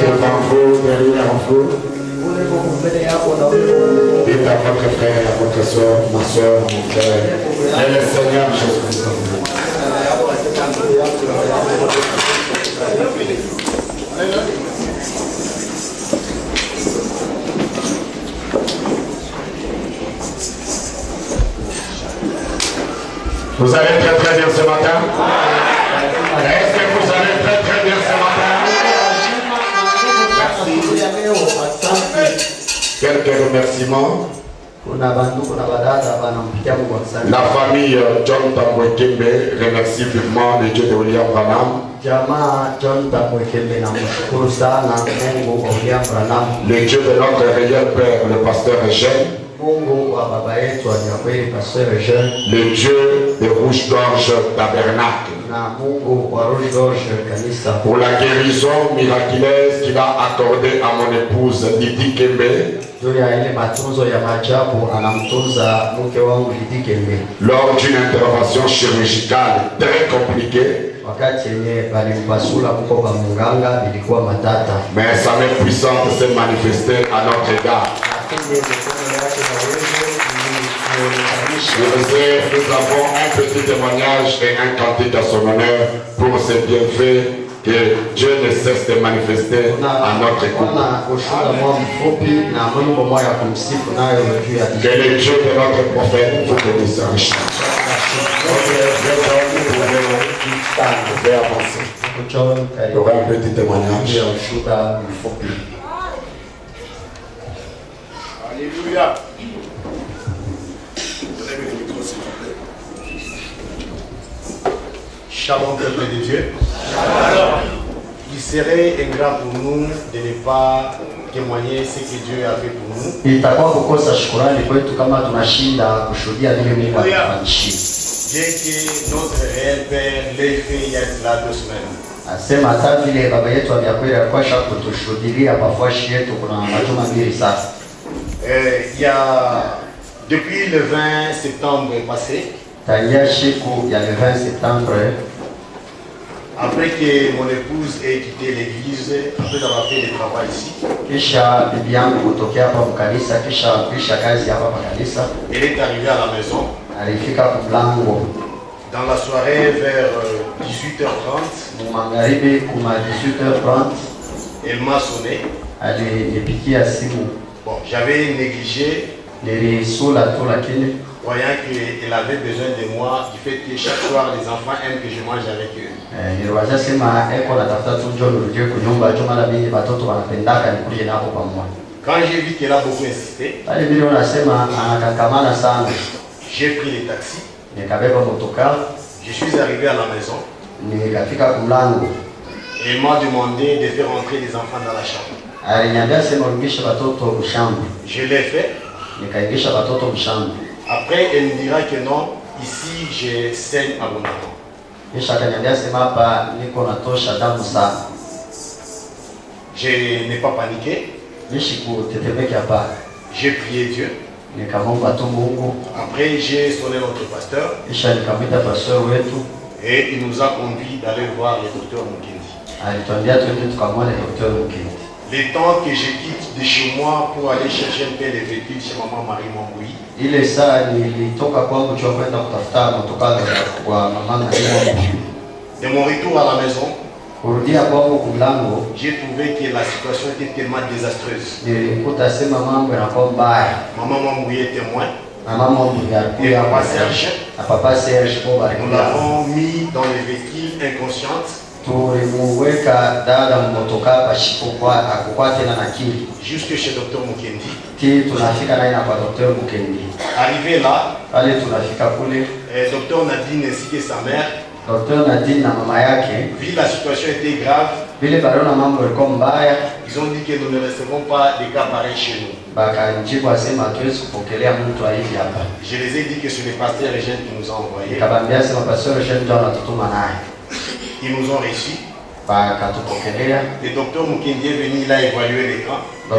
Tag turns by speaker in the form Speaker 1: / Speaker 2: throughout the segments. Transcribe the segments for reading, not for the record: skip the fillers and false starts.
Speaker 1: devant vous, derrière vous. Dites à votre frère, à votre soeur, ma soeur, mon frère, et le Seigneur Jésus-Christ. Vous allez très bien ce matin? Est-ce que vous allez très bien ce matin? Merci. Quelques remerciements. La famille John Tambouekembe remercie vivement le Dieu de William Branham. Le Dieu de notre réel Père, le pasteur Eugène. Le Dieu de Rouge-Gorge Tabernacle. Pour la guérison miraculeuse qu'il a accordée à mon épouse Lydie Kembe. Lors d'une intervention chirurgicale très compliquée. Mais sa main puissante s'est manifestée à notre égard. Nous avons un petit témoignage et un cantique à son honneur pour ses bienfaits que Dieu ne cesse de manifester à notre écoute. Que le Dieu de notre prophète vous bénisse richement. Vous pouvez avancer. Il y aura un petit témoignage. Alléluia.
Speaker 2: Shalom, peuple de Dieu. Alors, il serait ingrat pour nous de ne pas témoigner ce que Dieu a fait pour nous. Bien que notre réel Père l'ait fait il y a cela 2 semaines. Il y a depuis le 20 septembre passé. Après que mon épouse ait quitté l'église, après avoir fait le travail ici, elle est arrivée à la maison. Dans la soirée vers 18h30, elle m'a sonné. Bon, j'avais négligé, croyant qu'elle avait besoin de moi, du fait que chaque soir les enfants aiment que je mange avec eux. Quand j'ai vu qu'elle a beaucoup insisté, j'ai pris le taxi. Je suis arrivé à la maison. Et elle m'a demandé de faire entrer les enfants dans la chambre. Je l'ai fait. Après, elle me dira que non, ici je saigne abondamment. Je n'ai pas paniqué. J'ai prié Dieu. Après, j'ai sonné notre pasteur. Et il nous a conduit d'aller voir le docteur Mukendi. Le temps que je quitte de chez moi pour aller chercher un peu de véhicules chez maman Marie Mamboui. De mon retour à la maison, j'ai trouvé que la situation était tellement désastreuse. Maman Mamboui est témoin. Et Papa Serge, nous l'avons mis dans les véhicules inconscientes. Jusque chez Dr Mukendi. Arrivé là, Dr Nadine ainsi que sa mère, vu la situation était grave, ils ont dit que nous ne recevrons pas des cas pareils chez nous. Je les ai dit que c'est le pasteur Eugène qui nous a envoyés. Ils nous ont reçus. Le docteur Mukendi est venu, il a évalué les cas. Il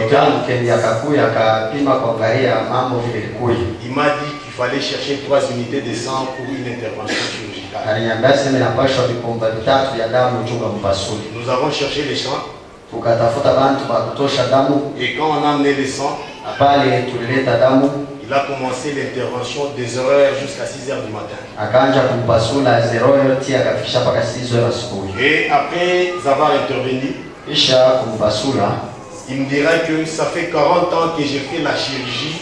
Speaker 2: m'a dit qu'il fallait chercher 3 unités de sang pour une intervention chirurgicale.
Speaker 3: Aliniambia sema inapaswa vipomba vitatu ya damu chunga mpasuli.
Speaker 2: Nous avons cherché les sangs.
Speaker 3: Tukatafuta bantu ba kutosha damu.
Speaker 2: Et quand on a amené les sangs,
Speaker 3: pale tulileta damu.
Speaker 2: Il a commencé l'intervention des horaires jusqu'à 6 h du matin.
Speaker 3: Akaanza kumpasula 0 tia akafikisha mpaka 6 h asubuhi.
Speaker 2: Et après avoir intervenu,
Speaker 3: kisha kumpasula,
Speaker 2: il me dira que ça fait 40 ans que j'ai fait la chirurgie.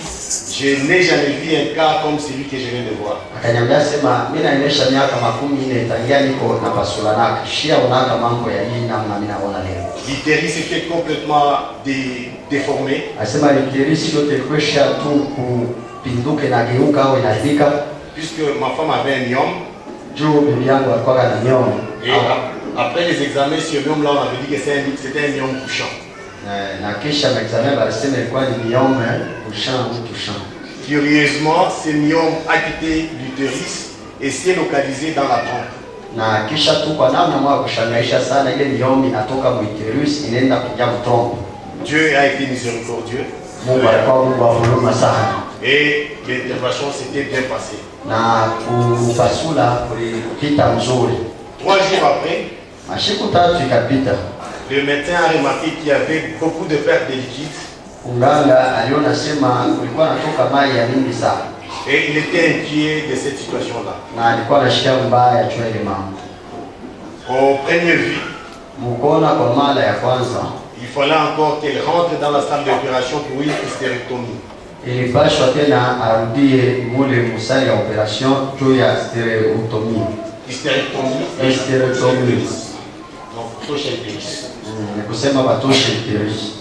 Speaker 2: Je n'ai jamais vu un cas comme celui que je viens de voir.
Speaker 3: Akaniambia sema mimi naendesha miaka 40 tangia niko na pasula na kishia unaka mambo ya hii namna mimi naona leo.
Speaker 2: L'utérus était complètement déformé.
Speaker 3: Asema l'utérus yote ilikuwa tu kupinduka na geuka au inaharibika.
Speaker 2: Puisque ma femme avait un myome.
Speaker 3: Juu bibi yangu alikuwa na myome.
Speaker 2: Et après les examens sur myome là on avait dit que c'était un myome couchant.
Speaker 3: Na kisha l'examen barisema ilikuwa ni myome touchant.
Speaker 2: Curieusement, ce myome a quitté l'utérus et s'est localisé dans la trompe.
Speaker 3: Na kisha tu kwa namna mwa kushangaisha sana ile myome inatoka mu utérus inaenda kuja mu trompe.
Speaker 2: Dieu a été miséricordieux.
Speaker 3: Mungu alikuwa Mungu wa huruma sana.
Speaker 2: Et l'intervention s'était bien passée.
Speaker 3: Na kupasula kulipita mzuri.
Speaker 2: 3 jours après,
Speaker 3: masiku tatu ikapita,
Speaker 2: le médecin a remarqué qu'il y avait beaucoup de pertes de liquide.
Speaker 3: Unganga aliona sema kulikuwa natoka mai ya mingi sana.
Speaker 2: Et il était inquiet de cette situation-là.
Speaker 3: Na alikuwa anashikia mbaya juu ya mambo.
Speaker 2: Au premier vue,
Speaker 3: mukona kwa mara ya kwanza,
Speaker 2: il fallait encore qu'elle rentre dans la salle d'opération pour une hystérectomie.
Speaker 3: Ilipashwa tena arudie mule musali ya operation juu ya stereotomie.
Speaker 2: Hystérectomie. Donc, tosha l'utérus.
Speaker 3: Ni kusema batoshe l'utérus.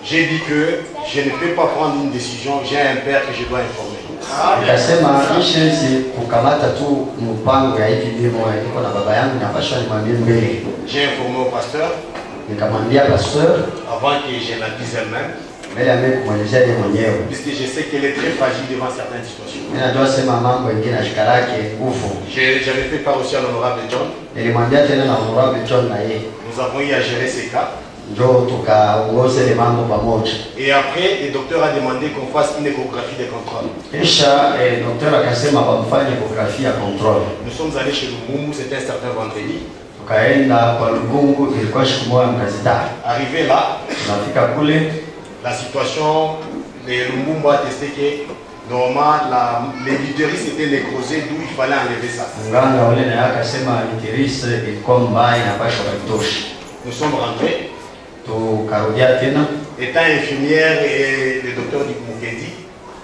Speaker 2: J'ai dit que je ne peux pas prendre une décision, j'ai un père que je dois informer.
Speaker 3: Nikasema ishezi kukamata tu mpango ya hivi ndivyo iko na baba yangu napaswa nimwambie mbele.
Speaker 2: J'ai informé au pasteur.
Speaker 3: Nikamwambia pasteur
Speaker 2: avant que je la dise elle-même.
Speaker 3: Mbele ya mimi kumwelezea yeye mwenyewe.
Speaker 2: Puisque je sais qu'elle est très fragile devant certaines situations.
Speaker 3: Ninajua sema mambo mengine ashikarake nguvu.
Speaker 2: J'avais fait part aussi à l'honorable John.
Speaker 3: Nilimwambia tena na honorable John na yeye.
Speaker 2: Nous avons eu à gérer ces cas.
Speaker 3: Njoo tukaongoze ile mambo pamoja.
Speaker 2: Et après, le docteur a demandé qu'on fasse une échographie de contrôle.
Speaker 3: Kisha docteur akasema bamfanye échographie ya contrôle.
Speaker 2: Nous sommes allés chez Lumumbu, c'était un certain vendredi.
Speaker 3: Tukaenda kwa Lumumbu, ilikuwa siku moja mkazitari.
Speaker 2: Arrivé là,
Speaker 3: tunafika kule,
Speaker 2: la situation, le Lumumbu a testé que normalement l'utérus était nécrosé, d'où il fallait enlever ça.
Speaker 3: Nganga ule na akasema l'utérus ilikuwa mbaya na pasha kutoshi.
Speaker 2: Nous sommes rentrés.
Speaker 3: Tukarudia tena.
Speaker 2: Étant infirmière et le docteur Mukendi.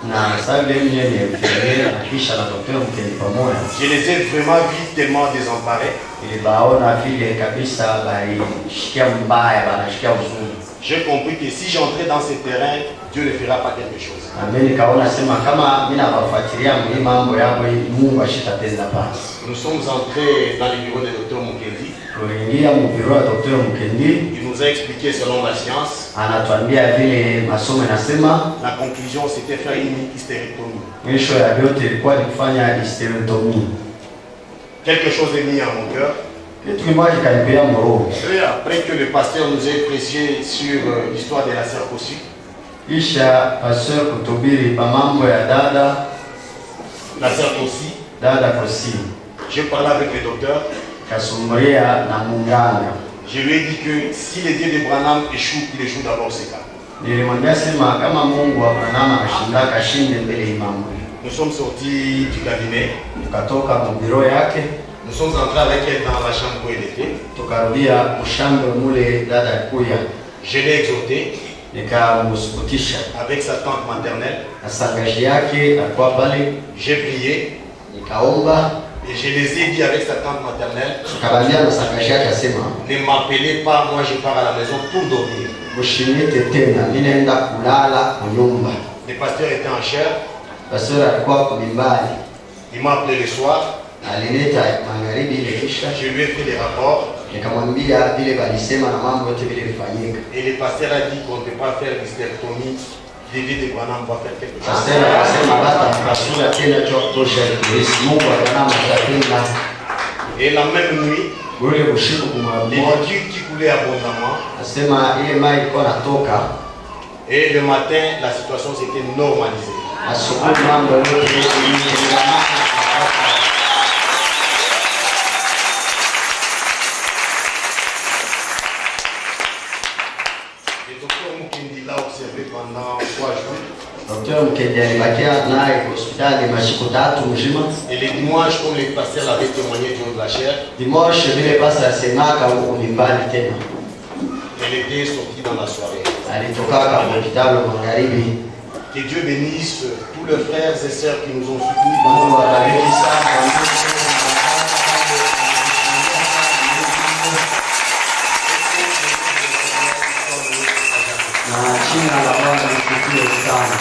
Speaker 3: Na sababu yeye ni infirmière na kisha na docteur Mukendi pamoja.
Speaker 2: Je les ai vraiment vus tellement désemparés.
Speaker 3: Ilibaona vile kabisa baishikia mbaya, banashikia uzuni.
Speaker 2: J'ai compris que si j'entrais dans ce terrain, Dieu ne fera pas quelque chose.
Speaker 3: Mimi nikaona sema kama mimi nawafuatilia mambo yao Mungu ashitatenda basi.
Speaker 2: Nous sommes entrés dans le bureau du docteur Mukendi.
Speaker 3: Tuliingia mu bureau ya docteur Mukendi.
Speaker 2: Il nous a expliqué selon la science.
Speaker 3: Anatuambia vile masomo yanasema.
Speaker 2: La conclusion c'était faire une hystérectomie.
Speaker 3: Mwisho ya yote ilikuwa ni kufanya hystérectomie.
Speaker 2: Quelque chose est mis à mon cœur. Et après que le pasteur nous ait prêché sur l'histoire de la sœur Kossi,
Speaker 3: Isha pasteur kutubiri mambo ya dada,
Speaker 2: la sœur Kossi,
Speaker 3: dada Kossi.
Speaker 2: Je parlais avec le docteur.
Speaker 3: Kasumuria na munganga.
Speaker 2: Je lui ai dit que si les dieux de Branham échouent, il échoue d'abord ces cas.
Speaker 3: Nilimwambia sema kama Mungu wa Branham anashinda kashinde mbele ya mambo.
Speaker 2: Nous sommes sortis du cabinet.
Speaker 3: Tukatoka mu bureau yake.
Speaker 2: Nous sommes entrés avec elle dans la chambre où elle était.
Speaker 3: Tukarudia mshambe mule dada kuya.
Speaker 2: Je l'ai exhorté.
Speaker 3: Nikamsukutisha
Speaker 2: avec sa tante maternelle.
Speaker 3: Asangaji yake alikuwa pale.
Speaker 2: J'ai prié.
Speaker 3: Nikaomba.
Speaker 2: Et je les ai dit avec sa tante maternelle.
Speaker 3: Tukaambia na sangaji yake asema,
Speaker 2: ne m'appelez pas, moi je pars à la maison pour dormir.
Speaker 3: Ushinite tena, mimi naenda kulala kwa nyumba.
Speaker 2: Le pasteur était en chair.
Speaker 3: Pasteur alikuwa kwa mimbali.
Speaker 2: Il m'a appelé le soir.
Speaker 3: Alileta magharibi ile kisha.
Speaker 2: Je lui ai fait des rapports.
Speaker 3: Nikamwambia vile balisema na mambo yote vile vifanyika.
Speaker 2: Et le pasteur a dit qu'on ne peut pas faire l'hystérectomie. L'idée de Branham va faire quelque chose.
Speaker 3: Pasteur akasema bata mpasula tena cho kutosha Yesu Mungu Branham atatenda.
Speaker 2: Et la même nuit,
Speaker 3: ule usiku kumwambia
Speaker 2: qui coulait abondamment.
Speaker 3: Asema ile maji ilikuwa natoka.
Speaker 2: Et le matin, la situation s'était normalisée.
Speaker 3: Asubuhi mambo yote
Speaker 2: docteur Mukendi l'a observé pendant 3 jours.
Speaker 3: Dr. Mukendi alibakia naye kwa hospitali masiku 3 mzima.
Speaker 2: Et les dimanches, comme les pasteurs l'avaient témoigné du haut de la chair,
Speaker 3: Dimanche vile pasta asemaka huko ni mbali tena.
Speaker 2: elle était sortie dans la soirée.
Speaker 3: Alitoka kwa kitabu magharibi.
Speaker 2: Que Dieu bénisse tous les frères et sœurs qui nous ont soutenus.
Speaker 3: Mungu awabariki sana. Na jina la Bwana litukuzwe sana.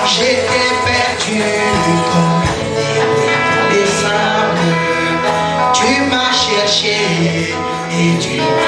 Speaker 4: J'étais perdu comme des sables. Tu m'as cherché et tu m'as